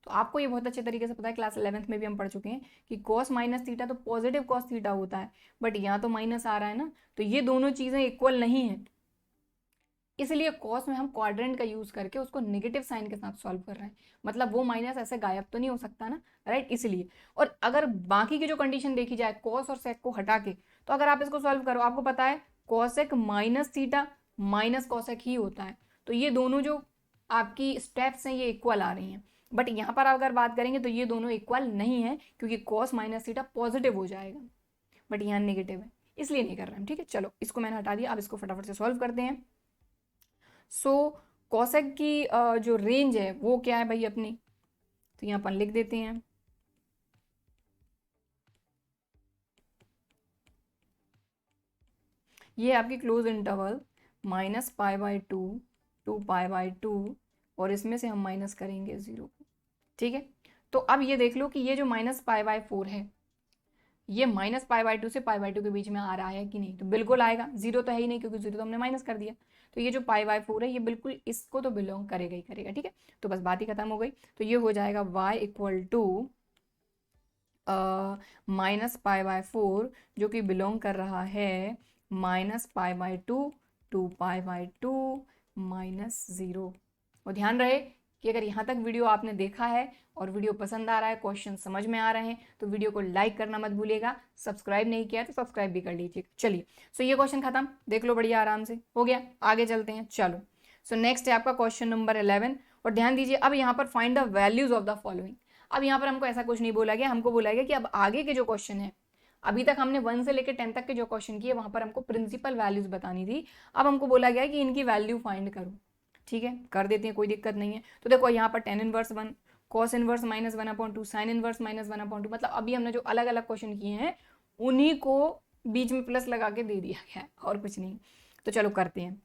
तो आपको ये बहुत अच्छे तरीके से पता है, क्लास 11th में भी हम पढ़ चुके हैं कि cos माइनस थीटा तो पॉजिटिव cos थीटा होता है, बट यहाँ तो माइनस आ रहा है ना, तो ये दोनों चीजें इक्वल नहीं है, इसलिए cos में हम क्वाड्रेंट का यूज करके उसको नेगेटिव साइन के साथ सॉल्व कर रहे हैं, मतलब वो माइनस ऐसे गायब तो नहीं हो सकता ना, राइट, इसलिए। और अगर बाकी की जो कंडीशन देखी जाए cos और sec को हटा के, तो अगर आप इसको सॉल्व करो आपको पता है cosec minus theta minus cosec ही होता है, तो ये दोनों जो आपकी स्टेप्स हैं ये इक्वल आ रही हैं, बट यहाँ पर अगर बात करेंगे तो ये दोनों इक्वल नहीं है, क्योंकि कॉस माइनस थीटा पॉजिटिव हो जाएगा, बट यहाँ नेगेटिव है, इसलिए नहीं कर रहे हैं। ठीक है, चलो इसको मैंने हटा दिया, अब इसको फटाफट से सॉल्व करते हैं। सो कॉसेक की जो रेंज है वो क्या है भाई अपनी, तो यहाँ पर लिख देते हैं, ये आपकी क्लोज इंटरवल -π/2 टू π/2, और इसमें से हम माइनस करेंगे 0 को। ठीक है, तो अब ये देख लो कि ये जो -π/4 है, ये -π/2 से π/2 के बीच में आ रहा है कि नहीं, तो बिल्कुल आएगा, 0 तो है ही नहीं, क्योंकि 0 तो हमने माइनस कर दिया। तो ये जो π/4 है ये बिल्कुल इसको तो बिलोंग करेगा ही करेगा। ठीक है, तो बस बात ही खत्म हो गई। तो ये हो जाएगा y इक्वल टू -π/4, जो कि बिलोंग कर रहा है -π/2 टू π/2 -0। और ध्यान रहे कि अगर यहाँ तक वीडियो आपने देखा है और वीडियो पसंद आ रहा है, क्वेश्चन समझ में आ रहे हैं, तो वीडियो को लाइक करना मत भूलिएगा। सब्सक्राइब नहीं किया तो सब्सक्राइब भी कर लीजिएगा। चलिए, सो ये क्वेश्चन खत्म, देख लो बढ़िया आराम से हो गया। आगे चलते हैं, चलो। सो नेक्स्ट है आपका क्वेश्चन नंबर 11, और ध्यान दीजिए, अब यहाँ पर find the values of the following. अब यहाँ पर हमको ऐसा कुछ नहीं बोला गया, हमको बोला गया कि अब आगे के जो क्वेश्चन है, अभी तक हमने 1 से लेकर 10 तक के जो क्वेश्चन किए वहां पर हमको प्रिंसिपल वैल्यूज बतानी थी। अब हमको बोला गया कि इनकी वैल्यू फाइंड करो। ठीक है, कर देते हैं, कोई दिक्कत नहीं है। तो देखो यहाँ पर tan inverse 1, cos inverse -1/2, sin inverse -1/2, मतलब अभी हमने जो अलग अलग क्वेश्चन किए हैं उन्हीं को बीच में प्लस लगा के दे दिया गया, और कुछ नहीं। तो चलो करते हैं।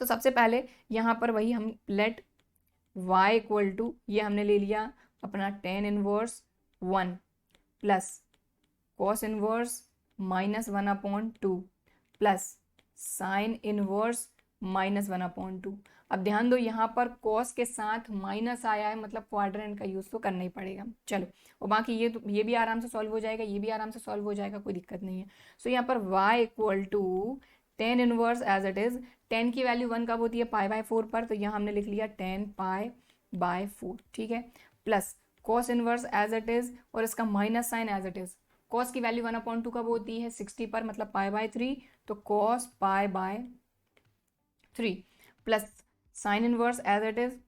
तो सबसे पहले यहाँ पर वही हम लेट y इक्वल टू, ये हमने ले लिया अपना tan inverse 1 plus cos inverse -1/2 plus sin inverse -1/2। अब ध्यान दो, यहाँ पर cos के साथ माइनस आया है, मतलब क्वाड्रेंट का यूज तो करना ही पड़ेगा। चलो, और बाकी ये भी आराम से सॉल्व हो जाएगा, ये भी आराम से सॉल्व हो जाएगा, कोई दिक्कत नहीं है। सो यहाँ पर y equal to tan inverse as it is, tan की वैल्यू 1 कब होती है, π/4 पर, तो यहाँ हमने लिख लिया tan π/4। ठीक है, plus cos inverse as it is, और इसका minus sine as it is. cos की वैल्यू 1/2 कब होती है, 60 पर, मतलब π/3, तो cos π/3 plus sine inverse as it is.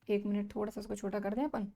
एक मिनट, थोड़ा सा इसको छोटा कर दें अपन।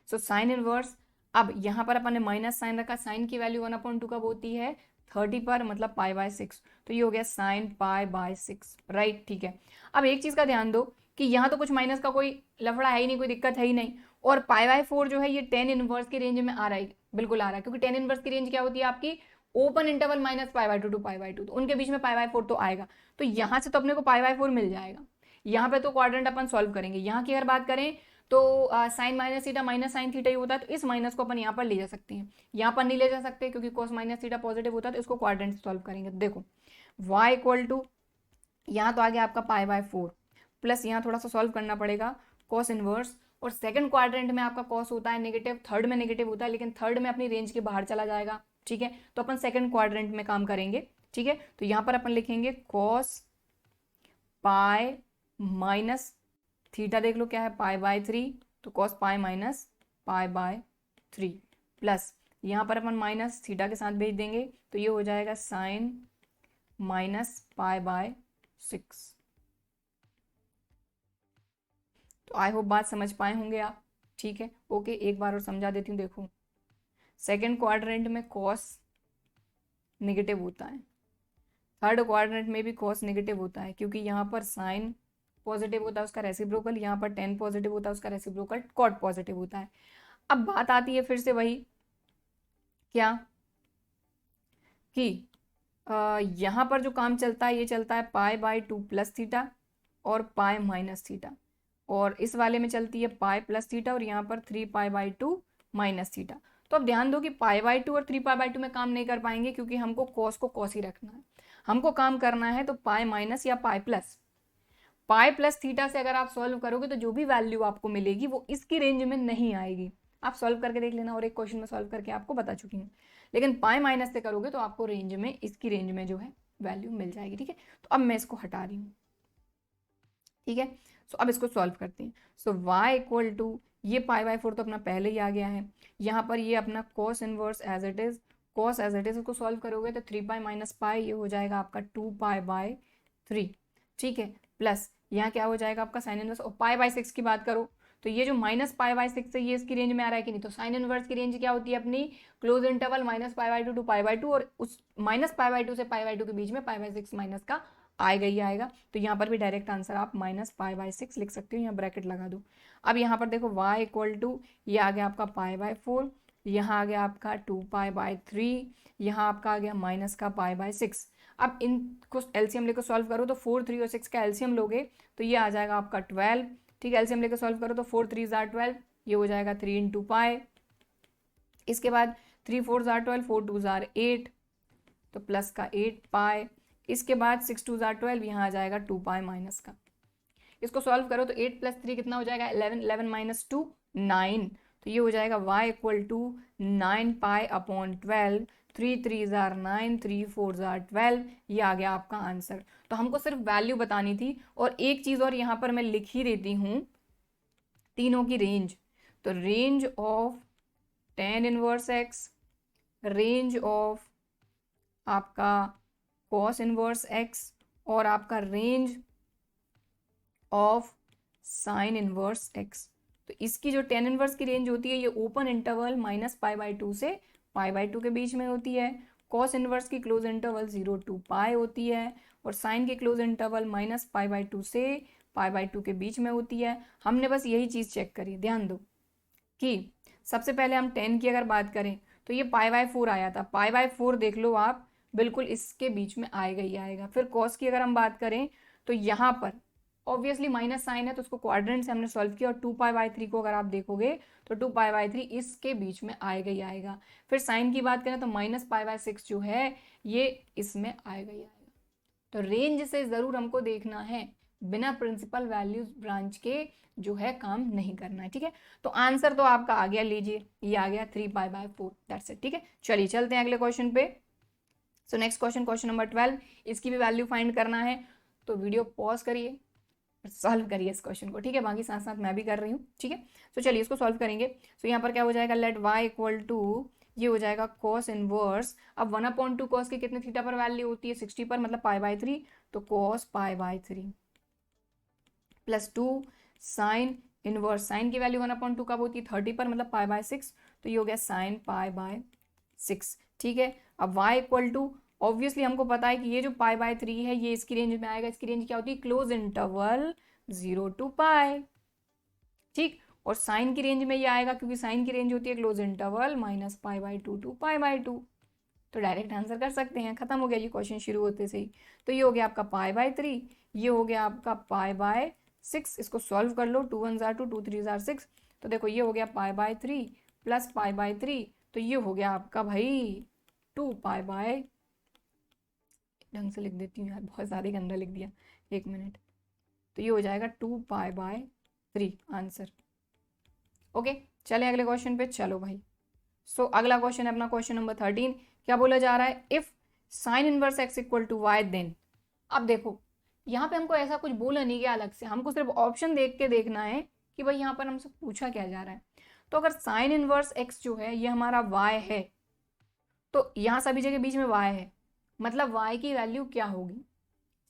सो साइन इनवर्स, अब यहाँ पर अपन ने माइनस साइन रखा, साइन की वैल्यू 1/2 कब होती है, 30 पर, मतलब π/6, तो ये हो गया साइन π/6, राइट। ठीक है, अब एक चीज का ध्यान दो कि यहाँ तो कुछ माइनस का कोई लफड़ा है ही नहीं, कोई दिक्कत है ही नहीं, और π/4 जो है ये tan इनवर्स की रेंज में आ रहा है, बिल्कुल आ रहा है, क्योंकि tan इनवर्स की रेंज क्या होती है आपकी, ओपन इंटरवल -π/2 टू π/2, तो उनके बीच में π/4 तो आएगा, तो यहाँ से तो अपने को π/4 मिल जाएगा। यहाँ पे तो क्वाड्रेंट अपन सॉल्व करेंगे। यहाँ की अगर बात करें तो sine minus theta minus sine theta ही होता है, तो इस माइनस को अपन यहाँ पर ले जा सकते हैं, यहाँ पर नहीं ले जा सकते क्योंकि cos माइनस थीटा पॉजिटिव होता है, तो इसको क्वाड्रेंट से सॉल्व करेंगे। देखो y इक्वल टू, यहाँ तो आ गया आपका π/4 प्लस यहाँ थोड़ा सा सॉल्व करना पड़ेगा cos इनवर्स, और सेकंड क्वाड्रेंट में आपका cos होता है नेगेटिव, थर्ड में नेगेटिव होता है, लेकिन थर्ड में अपनी रेंज के बाहर चला जाएगा। ठीक है, तो अपन सेकंड क्वाड्रेंट में काम करेंगे। ठीक है, तो यहाँ पर अपन लिखेंगे cos पाई माइनस थीटा, देख लो क्या है, π/3, तो cos पाई माइनस π/3 प्लस यहाँ पर अपन माइनस थीटा के साथ भेज देंगे, तो ये हो जाएगा साइन -π/6। तो आई होप बात समझ पाए होंगे आप। ठीक है, ओके, एक बार और समझा देती हूँ। देखो सेकेंड क्वाड्रेंट में cos नेगेटिव होता है, थर्ड क्वाड्रेंट में भी cos नेगेटिव होता है, क्योंकि यहाँ पर साइन पॉजिटिव होता है उसका रेसिप्रोकल, यहाँ पर tan पॉजिटिव होता है उसका रेसिप्रोकल cot पॉजिटिव होता है। अब बात आती है फिर से वही, क्या कि यहाँ पर जो काम चलता है ये चलता है π/2 प्लस थीटा और पाई माइनस थीटा, और इस वाले में चलती है पाई प्लस थीटा, और यहाँ पर 3π/2 माइनस थीटा। तो अब ध्यान दो कि π/2 और 3π/2 में काम नहीं कर पाएंगे, क्योंकि हमको cos को cos ही रखना है, हमको काम करना है तो पाई माइनस या pi plus. Pi plus theta से अगर आप सॉल्व करोगे तो जो भी वैल्यू आपको मिलेगी वो इसकी रेंज में नहीं आएगी। आप सॉल्व करके देख लेना, और एक क्वेश्चन में सॉल्व करके आपको बता चुकी हूँ। लेकिन पाई माइनस से करोगे तो आपको रेंज में, इसकी रेंज में जो है वैल्यू मिल जाएगी। ठीक है, तो अब मैं इसको हटा रही हूँ। ठीक है, सो अब इसको सॉल्व करते हैं। सो y इक्वल टू, ये π/4 तो अपना पहले ही आ गया है, यहाँ पर ये अपना cos inverse as it is, cos as it is, इसको सॉल्व करोगे तो 3π - π, ये हो जाएगा आपका 2π/3। ठीक है, प्लस यहाँ क्या हो जाएगा आपका साइन इनवर्स, और पाई बाय 6 की बात करो तो ये जो माइनस पाई बाय 6 है ये इसकी रेंज में आ रहा है कि नहीं, तो साइन इनवर्स की रेंज क्या होती है अपनी, close interval minus pi by 2 to pi by 2, और उस माइनस पाई बाय 2 से पाई बाय 2 के बीच में पाई बाय 6 माइनस का आएगा ही आएगा। तो यहाँ पर भी डायरेक्ट आंसर आप माइनस पाई बाय 6 लिख सकते हो, यहाँ ब्रैकेट लगा दो। अब यहाँ पर देखो y इक्वल टू, ये आ गया आपका पाई बाय 4, यहाँ आ गया आपका 2 पाई बाय 3, यहाँ आपका आ गया माइनस का पाई बाय 6। अब इनको एलसीएम लेकर सॉल्व करो तो 4, 3 और 6 का एलसीएम लोगे तो ये आ जाएगा आपका 12। ठीक है, एलसीएम लेकर सॉल्व करो तो 4 3 जार 12, ये हो जाएगा 3 इंटू पाई। इसके बाद 3 4 जार 12, 4 2 जार 8, तो प्लस का 8 पाई। इसके बाद 6 2 जार 12, यहाँ आ जाएगा 2 पाई माइनस का। इसको सॉल्व करो तो 8 प्लस 3 कितना हो जाएगा 11, 11 माइनस 2 9, तो ये हो जाएगा y equal to 9 pi upon 12, 3 3 जार 9, 3 4 जार 12, ये आ गया आपका आंसर। तो हमको सिर्फ वैल्यू बतानी थी, और एक चीज़ और यहाँ पर मैं लिख ही देती हूँ, तीनों की रेंज। तो range of tan inverse x, range of आपका cos इनवर्स x, और आपका range of sine inverse x। तो इसकी जो tan इनवर्स की रेंज होती है ये open interval minus pi by 2 से पाई बाय 2 के बीच में होती है, cos इनवर्स की क्लोज इंटरवल 0 टू पाई होती है, और साइन की close interval minus pi by 2 से पाई बाय 2 के बीच में होती है। हमने बस यही चीज़ चेक करी, ध्यान दो कि सबसे पहले हम 10 की अगर बात करें तो ये पाई बाय 4 आया था, पाई बाय 4 देख लो आप, बिल्कुल इसके बीच में आएगा ही आएगा। फिर कॉस की अगर हम बात करें तो यहाँ पर ऑब्वियसली माइनस साइन है तो उसको क्वाड्रेंट से हमने सॉल्व किया, और 2 पाई बाय 3 को अगर आप देखोगे तो 2 पाई बाय 3 इसके बीच में आएगा ही आएगा। फिर साइन की बात करें तो माइनस पाई बाय 6 जो है ये इसमें आएगा ही आएगा। तो रेंज से ज़रूर हमको देखना है, बिना प्रिंसिपल वैल्यूज ब्रांच के जो है काम नहीं करना है। ठीक है, तो आंसर तो आपका आ गया, लीजिए ये आ गया 3 पाई बाय 4, दैट्स इट। ठीक है, चलिए चलते हैं अगले क्वेश्चन पे। So next question, question number 12, इसकी भी वैल्यू फाइंड करना है तो वीडियो पॉज करिए, सॉल्व करिए इस क्वेश्चन को। ठीक है, बाकी साथ साथ मैं भी कर रही हूँ। ठीक है, तो चलिए इसको सॉल्व करेंगे। तो यहाँ पर क्या हो जाएगा, लेट y इक्वल टू, ये हो जाएगा cos इनवर्स, अब 1/2 cos की कितने थीटा पर वैल्यू होती है 60 पर, मतलब पाई बाय 3, तो cos pi by 3 plus 2 sine inverse, sine की वैल्यू 1/2 कब होती है 30 पर, मतलब पाई बाय 6, तो ये हो गया साइन पाई बाय 6। ठीक है, अब y इक्वल टू, ऑब्वियसली हमको पता है कि ये जो पाई बाय 3 है ये इसकी रेंज में आएगा, इसकी रेंज क्या होती है क्लोज इंटरवल 0 टू पाई। ठीक, और साइन की रेंज में ये आएगा क्योंकि साइन की रेंज होती है close interval minus pi by 2 to pi by 2। तो डायरेक्ट आंसर कर सकते हैं, खत्म हो गया ये क्वेश्चन शुरू होते से ही। तो ये हो गया आपका पाई बाय 3, ये हो गया आपका पाई बाय 6, इसको सॉल्व कर लो, 2 1 जार 2, 2 3 जार 6, तो देखो ये हो गया पाई बाय 3 प्लस पाई बाय 3, तो ये हो गया आपका भाई 2 पाई बाय, ढंग से लिख देती हूँ यार, बहुत ज़्यादा गंदा लिख दिया, 1 मिनट, तो ये हो जाएगा 2 पाई बाय 3 आंसर। ओके, चले अगले क्वेश्चन पे, चलो भाई। सो अगला क्वेश्चन है अपना क्वेश्चन नंबर 13, क्या बोला जा रहा है, if sine inverse x equal to y then. अब देखो यहाँ पे हमको ऐसा कुछ बोला नहीं गया अलग से, हमको सिर्फ ऑप्शन देख के देखना है कि भाई यहाँ पर हमसे पूछा क्या जा रहा है। तो अगर साइन इनवर्स x जो है ये हमारा y है, तो यहाँ सभी जगह बीच में y है, मतलब y की वैल्यू क्या होगी।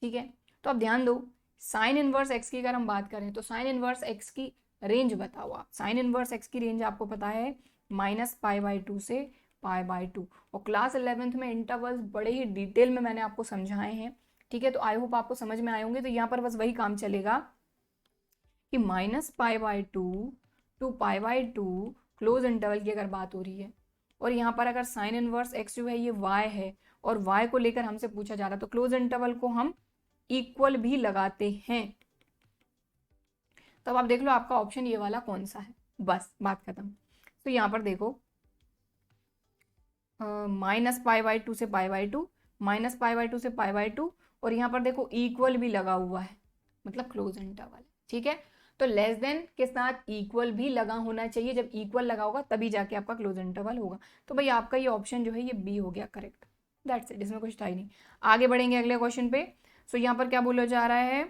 ठीक है, तो अब ध्यान दो, साइन इनवर्स x की अगर हम बात करें तो साइन इनवर्स x की रेंज बताओ आप। साइन इनवर्स x की रेंज आपको पता है माइनस पाई बाय 2 से पाई बाय 2, और क्लास 11th में इंटरवल्स बड़े ही डिटेल में मैंने आपको समझाए हैं। ठीक है, तो आई होप आपको समझ में आए होंगे। तो यहाँ पर बस वही काम चलेगा कि minus pi by 2 to pi by 2 close interval की अगर बात हो रही है, और यहाँ पर अगर साइन इनवर्स x जो है ये y है, और y को लेकर हमसे पूछा जा रहा है, तो क्लोज इंटरवल को हम इक्वल भी लगाते हैं। तब आप देख लो आपका ऑप्शन ये वाला कौन सा है, बस बात खत्म। तो यहाँ पर देखो माइनस पाई बाय 2 से पाई बाय 2, माइनस पाई बाय 2 से पाई बाय 2, और यहाँ पर देखो इक्वल भी लगा हुआ है, मतलब क्लोज इंटरवल। ठीक है, तो लेस देन के साथ इक्वल भी लगा होना चाहिए, जब इक्वल लगा होगा तभी जाके आपका क्लोज इंटरवल होगा। तो भाई आपका ये ऑप्शन जो है ये बी हो गया करेक्ट, दैट्स इट, इसमें कुछ था ही नहीं। आगे बढ़ेंगे अगले क्वेश्चन पे। सो यहाँ पर क्या बोला जा रहा है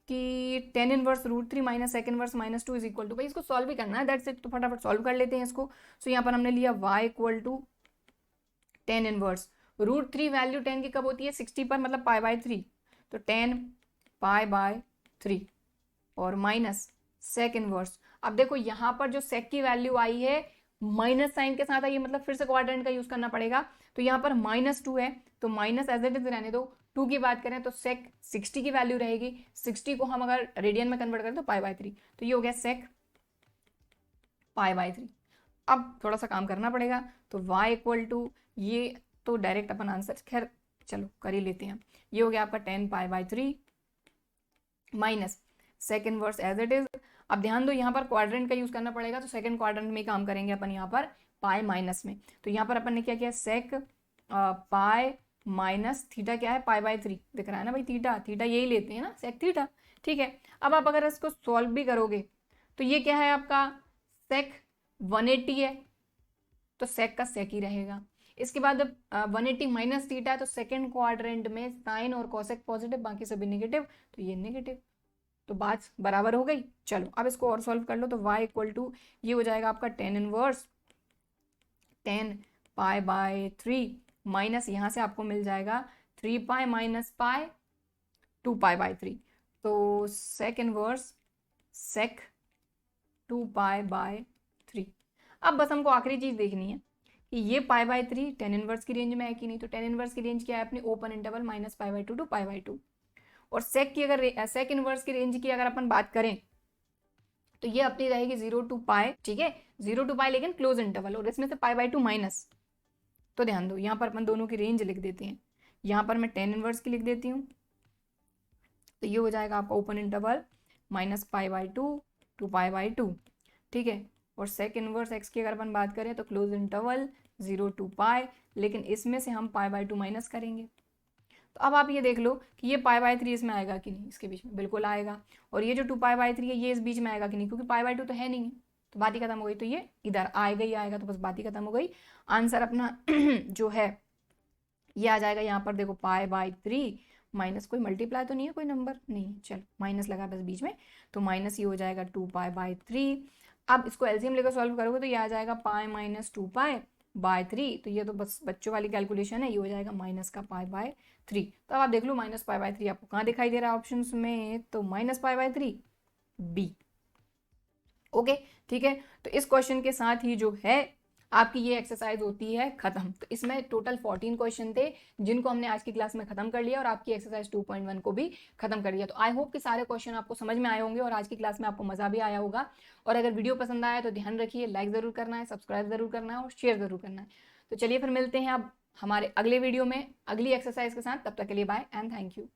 कि tan inverse √3 minus sec inverse -2 is equal to, भाई इसको सॉल्व भी करना है, दैट्स इट, तो फटाफट सॉल्व कर लेते हैं इसको। सो यहाँ पर हमने लिया y equal to tan inverse √3, value tan की कब होती है 60 पर, मतलब पाई बाय 3, तो tan पाई बाय 3 और माइनस सेक इनवर्स। अब देखो यहाँ पर जो सेक की वैल्यू आई है माइनस साइन के साथ आई है, मतलब फिर से क्वाड्रेंट का यूज करना पड़ेगा। तो यहाँ पर -2 है तो माइनस एज इट इज रहने दो। 2 की बात करें तो सेक 60 की वैल्यू रहेगी। 60 को हम अगर रेडियन में कन्वर्ट करें तो π/3, तो ये हो गया सेक π/3। अब थोड़ा सा काम करना पड़ेगा, तो y इक्वल टू ये तो डायरेक्ट अपन आंसर खैर चलो कर ही लेते हैं। ये हो गया आपका 10 π/3 minus sec inverse as it is. अब ध्यान दो यहाँ पर क्वाड्रेंट का यूज करना पड़ेगा, तो सेकंड क्वाड्रेंट में काम करेंगे अपन यहाँ पर पाई माइनस में। तो यहाँ पर अपन ने क्या किया, सेक पाई माइनस थीटा क्या है π/3 दिख रहा है ना भाई, थीटा थीटा यही लेते हैं ना सेक थीटा, ठीक है। अब आप अगर इसको सॉल्व भी करोगे तो ये क्या है आपका सेक 180 है, तो सेक का सेक ही रहेगा। इसके बाद 180 माइनस थीटा है, तो सेकंड क्वाड्रेंट में साइन और कोसेक पॉजिटिव, बाकी सभी नेगेटिव, तो ये नेगेटिव, तो बात बराबर हो गई। चलो अब इसको और सॉल्व कर लो, तो y इक्वल टू ये हो जाएगा आपका 10 इनवर्स 10 π/3 माइनस यहाँ से आपको मिल जाएगा 3 पाई माइनस पाई 2 π/3, तो सेक इनवर्स सेक 2 π/3। अब बस हमको आखिरी चीज देखनी है कि ये π/3 10 इनवर्स की रेंज में है कि नहीं। तो 10 इनवर्स की रेंज क्या है अपनी, ओपन इंटरवल -π/2 टू π/2। और सेक की अगर सेक इनवर्स की रेंज की अगर अपन बात करें तो ये अपनी रहेगी 0 to π, ठीक है 0 to π लेकिन क्लोज इंटरवल, और इसमें से π/2 माइनस। तो ध्यान दो यहाँ पर अपन दोनों की रेंज लिख देते हैं, यहाँ पर मैं 10 इनवर्स की लिख देती हूँ, तो ये हो जाएगा आपका ओपन इंटरवल -π/2 टू π/2, ठीक है। और सेक इनवर्स एक्स की अगर अपन बात करें तो क्लोज इंटरवल 0 to π, लेकिन इसमें से हम π/2 माइनस करेंगे। तो अब आप ये देख लो कि ये π/3 इसमें आएगा कि नहीं, इसके बीच में बिल्कुल आएगा। और ये जो 2 π/3 है ये इस बीच में आएगा कि नहीं, क्योंकि π/2 तो है नहीं, तो बात ही खत्म हो गई। तो ये इधर आएगा ही आएगा, तो बस बात ही खत्म हो गई। आंसर अपना जो है ये आ जाएगा यहाँ पर, देखो π/3 माइनस कोई मल्टीप्लाई तो नहीं है, कोई नंबर नहीं, चलो माइनस लगा बस बीच में, तो माइनस ये हो जाएगा 2 π/3। अब इसको एलसीएम लेकर सॉल्व करोगे तो ये आ जाएगा π - 2 π/3, तो ये तो बस बच्चों वाली कैलकुलेशन है, ये हो जाएगा माइनस का π/3। तो अब आप देख लो -π/3 आपको कहाँ दिखाई दे रहा है ऑप्शंस में, तो -π/3 बी। ओके ठीक है, तो इस क्वेश्चन के साथ ही जो है आपकी ये एक्सरसाइज होती है खत्म। तो इसमें टोटल 14 क्वेश्चन थे जिनको हमने आज की क्लास में खत्म कर लिया, और आपकी एक्सरसाइज 2.1 को भी खत्म कर लिया। तो आई होप कि सारे क्वेश्चन आपको समझ में आए होंगे और आज की क्लास में आपको मजा भी आया होगा। और अगर वीडियो पसंद आया तो ध्यान रखिए लाइक जरूर करना है, सब्सक्राइब जरूर करना है और शेयर जरूर करना है। तो चलिए फिर मिलते हैं अब हमारे अगले वीडियो में अगली एक्सरसाइज के साथ, तब तक के लिए बाय एंड थैंक यू।